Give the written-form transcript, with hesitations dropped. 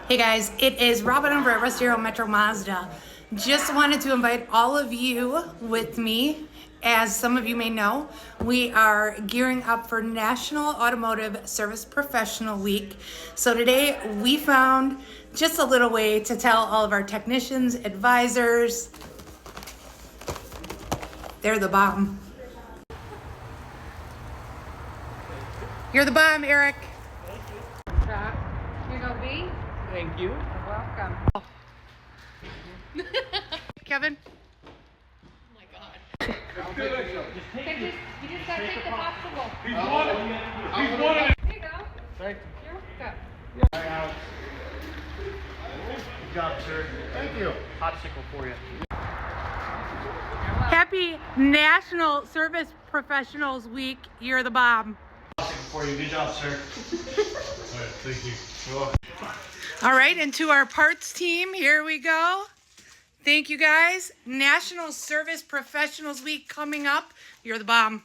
Hey guys, it is Robyn over at Russ Darrow Metro Mazda. Just wanted to invite all of you with me. As some of you may know, we are gearing up for National Automotive Service Professional Week. So today we found just a little way to tell all of our technicians, advisors, they're the bomb. You're the bomb, Eric. Thank you. Here you go, B. Thank you. You're welcome. Kevin? Oh my god. You just gotta take the popsicle. He's wanted. Here you go. Thank You're welcome. Good job, sir. Thank you. Popsicle for you. Happy National Service Professionals Week. You're the bomb. Popsicle for you. Good job, sir. All right, thank you. You're welcome. All right, and to our parts team, here we go. Thank you guys. National Service Professionals Week coming up. You're the bomb.